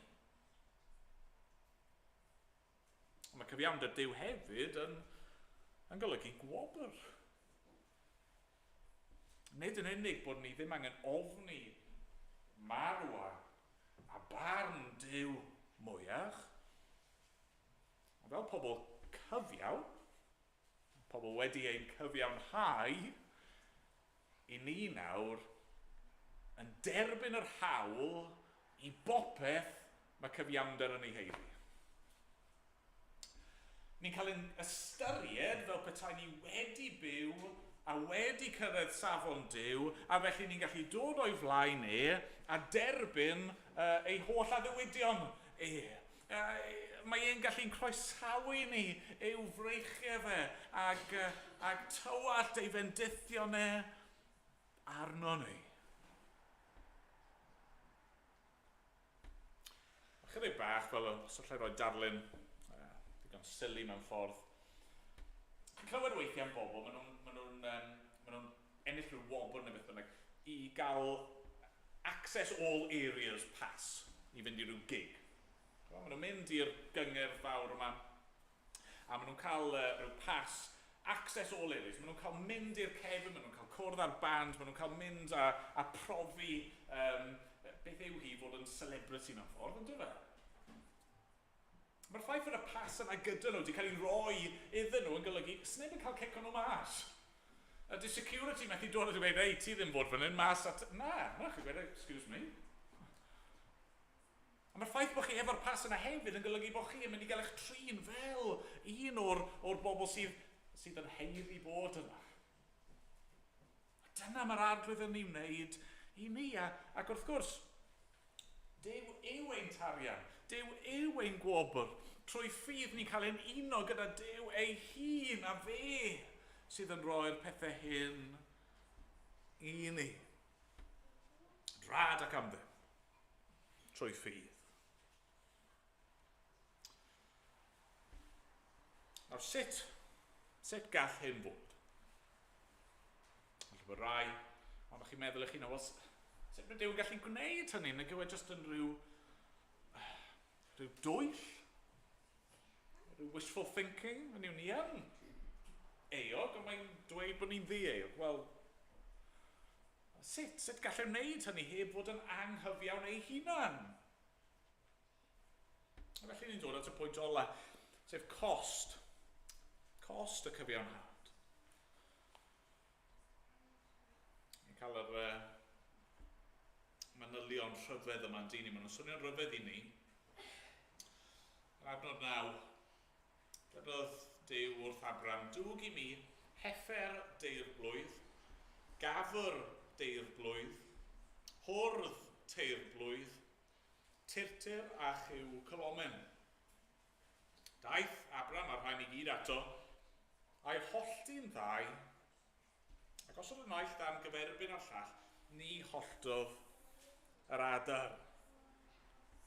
Mae cyfiawnder Duw hefyd yn golygu gwobr. Nid yn unig bod ni ddim angen ofni marw a barn Duw mwyach. Fel pobl cyfiawn, pobl wedi ein cyfiawnhau, i ni nawr yn derbyn yr hawl i bopeth mae cyfiawnder yn ei heiddi. Ni'n cael ein ystyried fel petai ni wedi byw a wedi cyrraedd safon Duw, a felly ni'n gallu dod o'i flaen a derbyn ei holl addewidion mae e'n gallu'n croesawu ni i'w freichiau fe ac tywallt ei fendithion arno ni. Chydig bach fel os allai roi darlun digon sili mewn ffordd. Yn clywed weithiau am bobl, maen nhw'n ennill rhyw wobr neu beth bynnag i gael access all areas pass i fynd i ryw gig. Maen nhw'n mynd i'r gyngerdd fawr yma, a maen nhw'n cael ryw pass, access all areas. Maen nhw'n cael mynd i'r cefn, maen nhw'n cael cwrdd ar band, maen nhw'n cael mynd a profi beth yw hi fod yn celebrity mewn ffordd, yn dyfa. Mae'r ffaith fod y pass yna gyda nhw wedi cael ei roi iddyn nhw yn golygu, sneb yn cael cico nhw mas. Di security methu dod a dweud, ei, ti ddim fod fan hyn mas at... Na, chi'n gweud, excuse me. A mae'r ffaith bod chi efo'r pas yna hefyd yn golygu bod chi yn mynd i gael eich trin fel un o'r bobl sydd yn heiddi bod yna. A dyna mae'r arglwydd yn ei wneud i ni. Ac wrth gwrs, Duw yw ein tarian, Duw yw ein gwobr. Trwy ffydd ni'n cael ein uno gyda Duw ei hun a fe sydd yn rhoi'r pethau hyn i ni. Rad ac am ddim. Trwy ffydd. Nawr sut gall hyn fod? Felly bod rai, ond chi'n meddwl eich hun, wel, sut mae Duw yn gallu gwneud hynny? Neu gywe jyst yn rhyw dwyll? Rhyw wishful thinking? Hynny yw ni yn eog, ond mae'n dweud bod ni'n ddi-eog. Wel, sut gallai wneud hynny heb fod yn anghyfiawn ei hunan? Felly ni'n dod at y pwynt ola, sef cost. Cost y cyfiawnhad. Ni'n cael yr manylion rhyfedd yma'n dyn ni. Mae'n swnio'n rhyfedd i ni. Yr adnod 9. Dydodd Duw wrth Abram, dwg i mi heffer deirblwydd, gafr deirblwydd, hwrdd teirblwydd, tirtir a chyw cylomen. Daeth Abram a'r rhain i gyd ato, a'i hollti'n ddau, ac os oedd y naill dan gyferbyn ar llall, ni holltodd yr adar.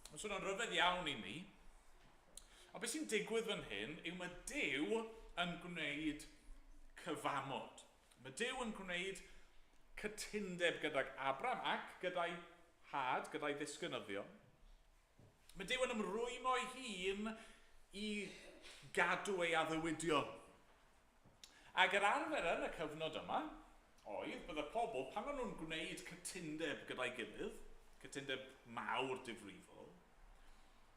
Mae'n swnio'n rhyfedd iawn i ni, ond beth sy'n digwydd fan hyn yw mae Duw yn gwneud cyfamod. Mae Duw yn gwneud cytundeb gydag Abram ac gyda'i had, gyda'i ddisgynyddion. Mae Duw yn ymrwymo ei hun i gadw ei addewidion. Ac yr arfer yn y cyfnod yma oedd bydd y pobl, pan maen nhw'n gwneud cytundeb gyda'i gilydd, cytundeb mawr difrifol,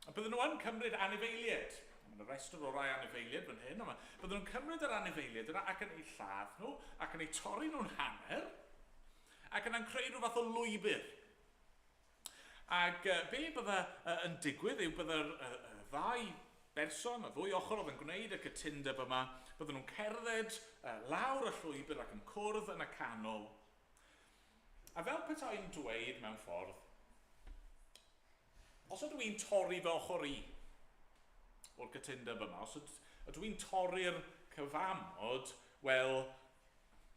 a bydden nhw yn cymryd anifeiliaid. Mae'n y restr o rai anifeiliaid fan hyn, bydden nhw'n cymryd yr anifeiliaid yna ac yn ei lladd nhw, ac yn ei torri nhw'n hanner, ac yn creu rhyw fath o lwybr. Ac be bydde yn digwydd yw bydde'r ddau berson, y ddwy ochr oedd yn gwneud y cytundeb yma, bydden nhw'n cerdded lawr y llwybr ac yn cwrdd yn y canol. A fel petai'n dweud mewn ffordd, os ydw i'n torri fy ochr i o'r cytundeb yma, os ydw i'n torri'r cyfamod, wel,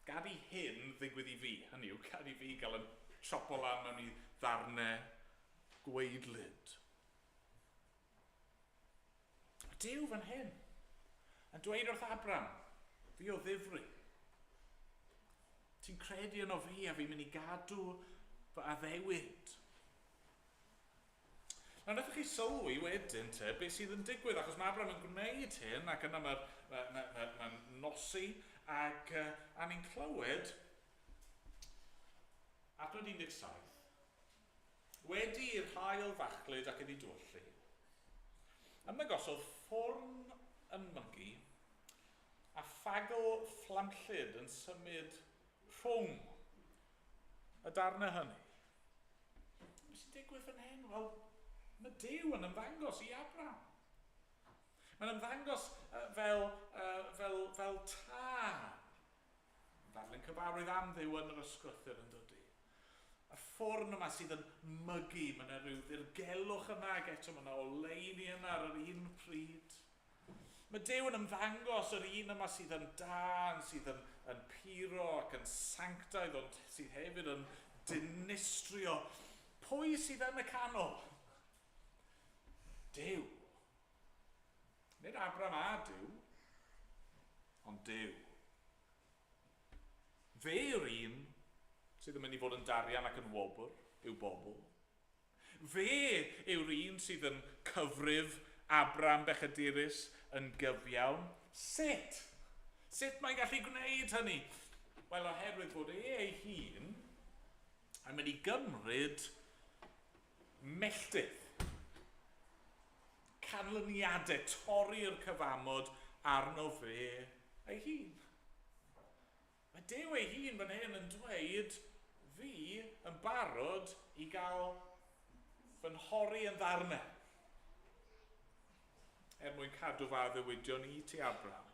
gad i hyn ddigwydd i fi. Hynny yw, gad i fi gael yn siopo lan mewn i ddarnau gweidlyd. Duw fan hyn yn dweud wrth Abram, fi o ddifri. Ti'n credu yno fi a fi'n mynd i gadw fy addewid. Nawr, wnaethon chi sylwi wedyn beth sydd yn digwydd, achos mae Abram yn gwneud hyn, ac yna mae'n nosi, ac a ni'n clywed, adnod 17, wedi i'r hael fachlyd ac iddi dwyllu, ymddangosodd ffwrn yn mygu, a ffagl fflamllyd yn symud rhwng y darnau hynny. Beth sy'n digwydd fan hyn? Wel, mae Duw yn ymddangos i Abram. Mae'n ymddangos fel tân. Darlun cyfarwydd am Dduw yn yr ysgrythyr yn dydy. Y ffwrn yma sydd yn mygu, mae yna rhyw ddirgelwch yna ac eto mae yna oleuni yna ar yr un pryd. Mae Duw yn ymddangos yr un yma sydd yn dan, sydd yn puro ac yn sanctaidd, ond sydd hefyd yn dinistrio. Pwy sydd yn y canol? Duw. Nid Abram a Duw, ond Duw. Fe yw'r un sydd yn mynd i fod yn darian ac yn wobr. yw bobl. Fe yw'r un sydd yn cyfrif Abram bechadurus yn gyfiawn. Sut? Sut mae'n gallu gwneud hynny? Wel, oherwydd bod ei hun yn mynd i gymryd melltith, canlyniadau, torri'r cyfamod arno fe ei hun. Mae Duw ei hun fan hyn yn dweud fi yn barod i gael fy nhorri yn ddarnau mwyn cadw fa ddiwydion i ti Abram.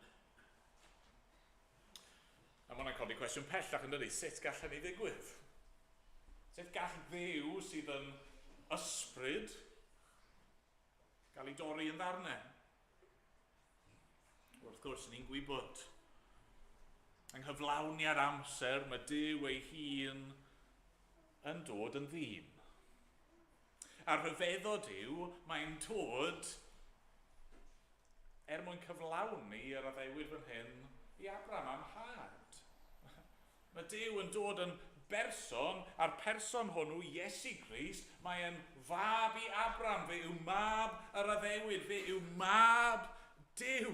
A mae hwnna'n codi cwestiwn pellach yn dydi, sut gallen ni ddigwydd? Sut gall Dduw sydd yn ysbryd gael ei dorri yn ddarnau? Wrth gwrs, ni'n gwybod. Yng nghyflawniad amser, mae Duw ei hun yn dod yn ddyn. A rhyfeddod yw, mae'n dod mwyn cyflawni yr addewid fan hyn i Abram am had. Mae Duw yn dod yn berson, a'r person hwnnw, Iesu Grist, mae'n fab i Abram, fe yw mab yr addewid, fe yw mab Duw.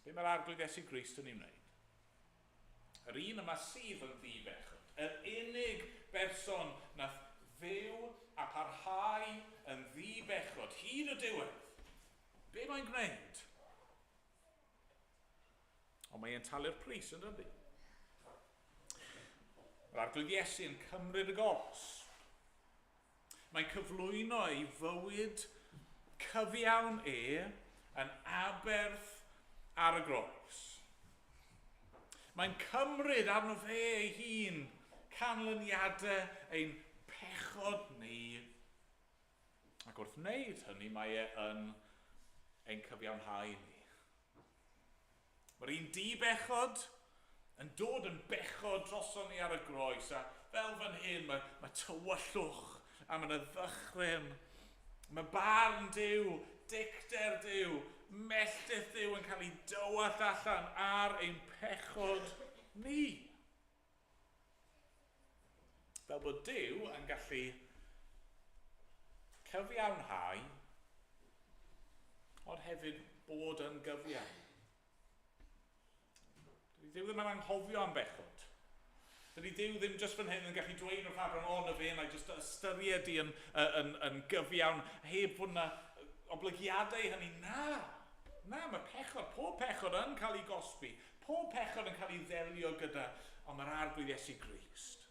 Be mae'r arglwydd Iesu Grist yn ei wneud? Yr un yma sydd yn ddibechod, yr unig berson nath fyw a parhau yn ddibechod, hyd y diwedd. Be mae'n gwneud? Ond mae'n talu'r pris yn dydi. Mae'r arglwydd Iesu yn cymryd y gos. Mae'n cyflwyno ei fywyd cyfiawn yn aberth ar y gros. Mae'n cymryd arno fe ei hun canlyniadau ein pechod ni. Ac wrth wneud hynny, mae yn ein cyfiawnhau ni. Mae'r un di-bechod yn dod yn bechod droson ni ar y groes, a fel fan hyn mae tywyllwch a mae'n y ddychryn. Mae barn Duw, dicter Duw, melltith Duw yn cael ei dywall allan ar ein pechod ni. Fel bod Duw yn gallu cyfiawnhau, ond hefyd bod yn gyfiawn. Dydy Duw ddim yn anghofio am bechod. Dydy Duw ddim jyst fan hyn yn gallu dweud wrth Abram, o na fe, na jyst ystyried i yn gyfiawn, heb bod na oblygiadau hynny. Na, mae pechod, pob pechod yn cael ei gosbi, pob pechod yn cael ei ddelio gyda, ond mae'r arglwydd Iesu Grist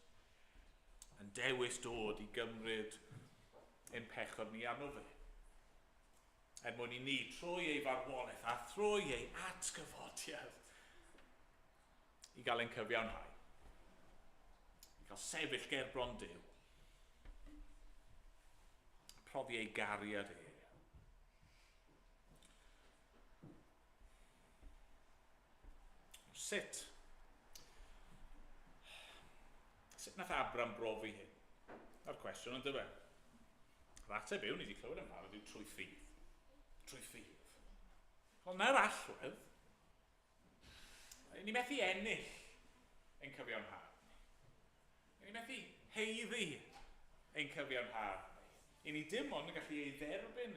yn dewis dod i gymryd ein pechod ni arno fe. Mwyn i ni, trwy ei farwolaeth a trwy ei atgyfodiad, i gael ein cyfiawnhau. I gael sefyll ger bron Duw. Profi ei gariad Sut nath Abram brofi hyn? Yr cwestiwn yn dyfa. Yr ateb yw, ni wedi clywed yn barod, yw trwy ffydd. Trwy ffydd. Ond na'r allwedd, ni methu ennill ein cyfiawnhau. Ni methu heiddi ein cyfiawnhau. I ni dim ond yn gallu ei dderbyn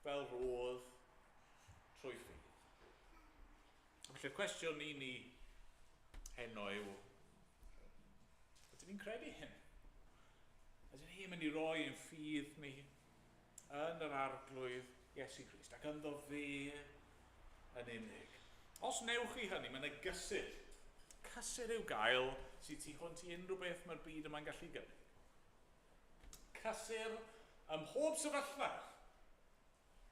fel roedd trwy ffydd. Felly'r cwestiwn ni heno yw, ydyn ni'n credu hyn? Ydyn ni'n mynd i roi ein ffydd ni yn yr arglwydd Iesu Grist ac ynddo fe yn unig. Os newch chi hynny, mae'n y gysur. Cysur yw gael sydd tu hwnt i unrhyw beth mae'r byd yma'n gallu gynnig. Cysur ym mhob sefyllfa.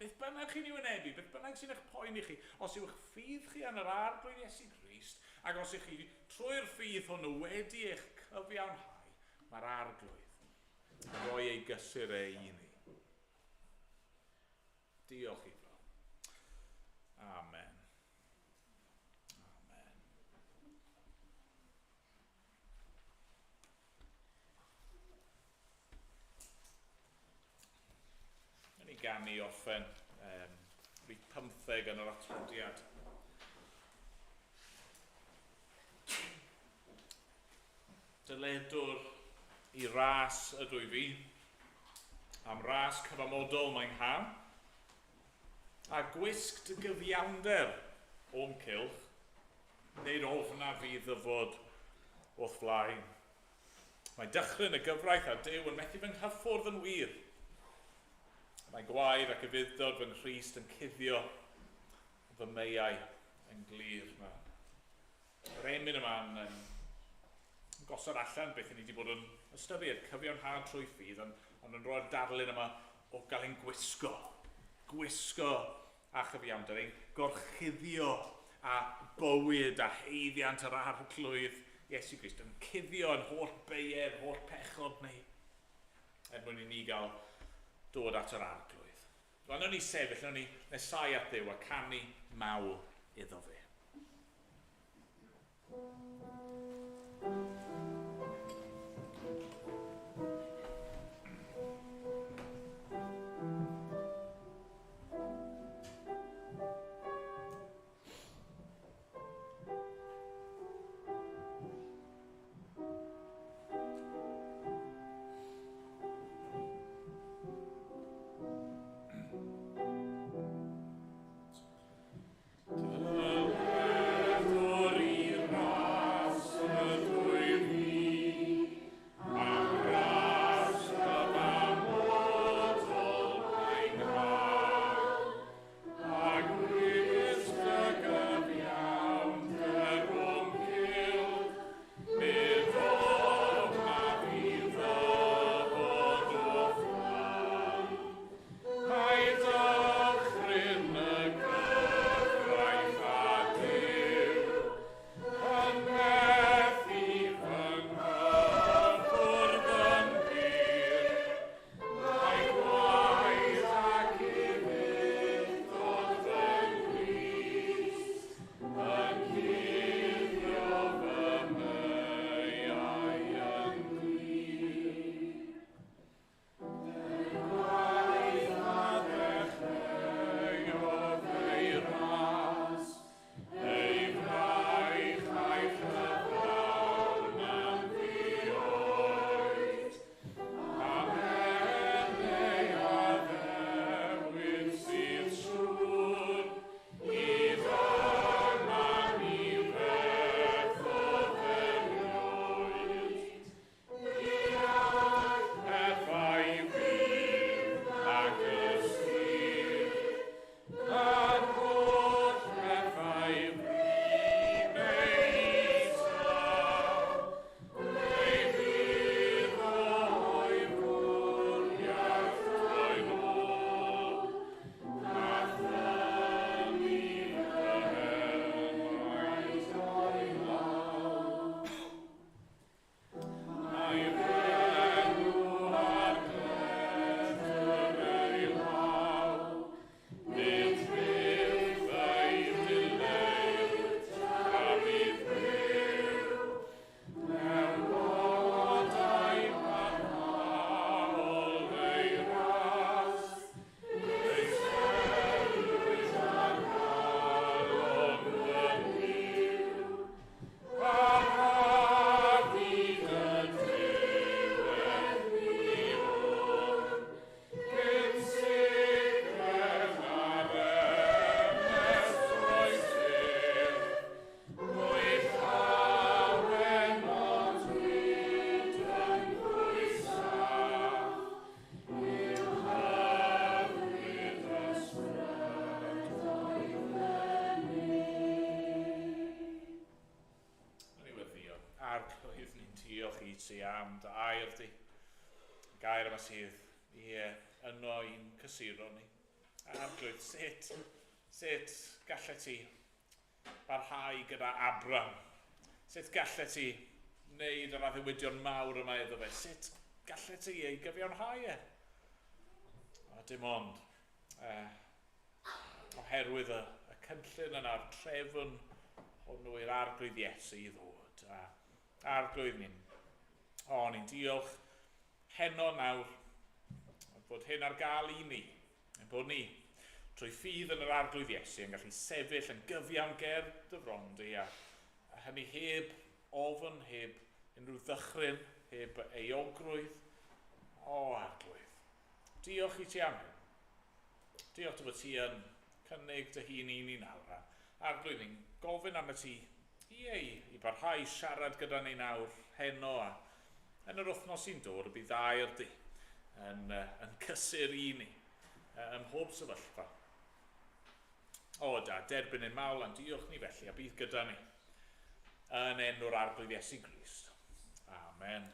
Beth bynnag chi'n ei wynebu, beth bynnag sy'n eich poeni chi, os yw'ch ffydd chi yn yr arglwydd Iesu Grist, ac os ych chi trwy'r ffydd hwnnw wedi eich cyfiawnhau, mae'r arglwydd yn rhoi ei gysur i ni. Diolch i fo. Amen. Amen. Ni ganu offen rhif 15 yn yr atodiad. dyledwr i ras ydw i fi, am ras cyfamodol mae'n ha, a gwisg dy gyfiawnder o'n cylch, neu'r ofna fi ddyfod wrth flaen. Mae dychryn y gyfraith a Duw yn methu fy nghyffwrdd yn wir. Mae gwaed ac y fuddod fy Nghrist yn cuddio fy meiau yn glir. Mae'r emyn yma'n gosod allan beth ni wedi bod yn ystyried cyfiawnhad trwy ffydd, ond yn rhoi'r darlun yma o gael ein gwisgo a chyfiawnder, ein gorchuddio a bywyd a heiddiant yr arglwydd Iesu Grist, yn cuddio yn holl beier, holl pechod ni, mwyn i ni gael dod at yr arglwydd. Wel, nhw'n ni sefyll, nhw'n ni nesau at Dduw a canu mawl iddo fe. am dy air di. Gair yma sydd yno i'n cysuro ni. Arglwydd, sut gallet ti barhau gyda Abram? Sut gallet ti wneud yr addewidion mawr yma iddo fe? Sut gallet ti ei gyfiawnhau e? Dim ond, oherwydd y cynllun yna'r trefn hwnnw i'r arglwydd Iesu i ddod. Arglwydd ni'n ni'n diolch heno nawr bod hyn ar gael i ni, bod ni trwy ffydd yn yr arglwydd Iesu yn gallu sefyll yn gyfiawn ger dy frondi a hynny heb ofn, heb unrhyw ddychryn heb euogrwydd o arglwydd. Diolch i ti am hyn. Diolch dy fod ti yn cynnig dy hun i ni nawr. Arglwydd, ni'n gofyn am y ti i barhau siarad gyda ni nawr heno a yn yr wythnos sy'n dod y bydd air di yn cysur i ni ym mhob sefyllfa. O da, derbyn ein mawl, a'n diolch ni felly a bydd gyda ni yn enw'r arglwydd Iesu Grist. Amen.